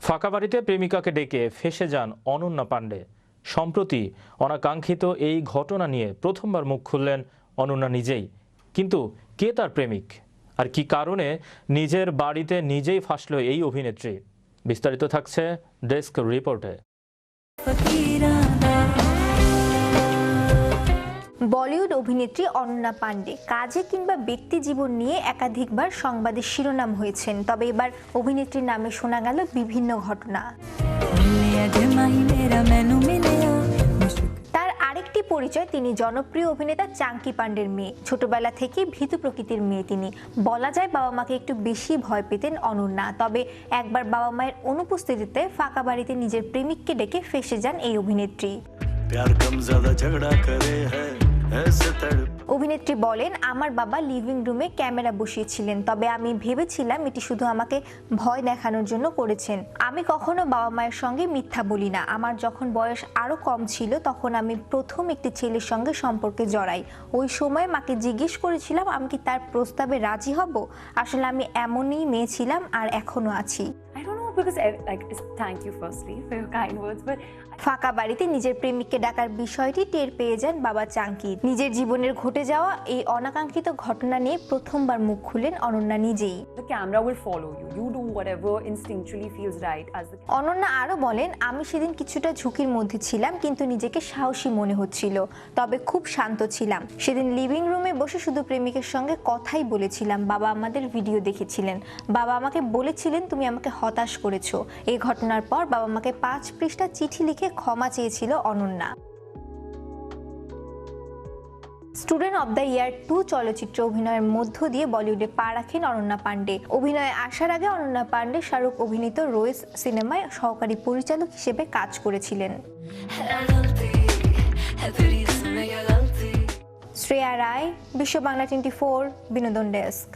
ফাঁকা বাড়িতে প্রেমিকাকে ডেকে ফেঁসে যান অনন্যা পাণ্ডে। সম্প্রতি অনাকাঙ্ক্ষিত এই ঘটনা নিয়ে প্রথমবার মুখ খুললেন অনন্যা নিজেই। কিন্তু কে তার প্রেমিক, আর কি কারণে নিজের বাড়িতে নিজেই ফাঁসল এই অভিনেত্রী? বিস্তারিত থাকছে ডেস্ক রিপোর্টে। বলিউড অভিনেত্রী অনন্যা পাণ্ডে কাজে কিংবা ব্যক্তি জীবন নিয়ে একাধিকবার সংবাদের শিরোনাম হয়েছেন। তবে এবার অভিনেত্রীর নামে শোনা গেল বিভিন্ন ঘটনা। তার আরেকটি পরিচয়, তিনি জনপ্রিয় অভিনেতা চাঙ্কি পাণ্ডের মেয়ে। ছোটবেলা থেকে ভীতু প্রকৃতির মেয়ে তিনি। বলা যায় বাবা মাকে একটু বেশি ভয় পেতেন অনন্যা। তবে একবার বাবা মায়ের অনুপস্থিতিতে ফাঁকা বাড়িতে নিজের প্রেমিককে ডেকে ফেঁসে যান এই অভিনেত্রী। অভিনেত্রী বলেন, আমার বাবা লিভিং রুমে ক্যামেরা বসিয়েছিলেন, তবে আমি ভেবেছিলাম এটি শুধু আমাকে ভয় দেখানোর জন্য করেছেন। আমি কখনো বাবা মায়ের সঙ্গে মিথ্যা বলি না। আমার যখন বয়স আরো কম ছিল তখন আমি প্রথম একটি ছেলের সঙ্গে সম্পর্কে জড়াই। ওই সময় মাকে জিজ্ঞেস করেছিলাম আমি কি তার প্রস্তাবে রাজি হব। আসলে আমি এমনই মেয়ে ছিলাম আর এখনো আছি। Thank you firstly for your kind words, but ফাঁকা বাড়িতে নিজের প্রেমিককে ডাকার বিষয়টি টের পেয়ে যান বাবা চাঙ্কি। নিজের জীবনের ঘটে যাওয়া এই অনাকাঙ্ক্ষিত ঘটনা নিয়ে প্রথমবার মুখ খুলেন অনন্যা নিজেই। the camera will follow you. You do whatever instinctually feels right as the Ananya আরো বলেন, আমি সেদিন কিছুটা ঝুঁকির মধ্যে ছিলাম, কিন্তু নিজেকে সাহসী মনে হচ্ছিল। তবে খুব শান্ত ছিলাম। সেদিন লিভিং রুমে বসে শুধু প্রেমিকের সঙ্গে কথাই বলেছিলাম। বাবা আমাদের ভিডিও দেখেছিলেন। বাবা আমাকে বলেছিলেন তুমি আমাকে হতাশ করেছো। এই ঘটনার পর বাবা আমাকে 5 পৃষ্ঠা চিঠি লিখে ক্ষমা চেয়েছিল Ananya. Student of the year 2 চলচ্চিত্র অভিনয়ের মধ্য দিয়ে বলিউডে পা রাখেন অনন্যা পাণ্ডে। অভিনয়ে আসার আগে অনন্যা পাণ্ডে শাহরুখ অভিনীত রোয়েস সিনেমায় সহকারী পরিচালক হিসেবে কাজ করেছিলেন। শ্রেয়া রায়, বিশ্ব বাংলা 24, বিনোদন ডেস্ক।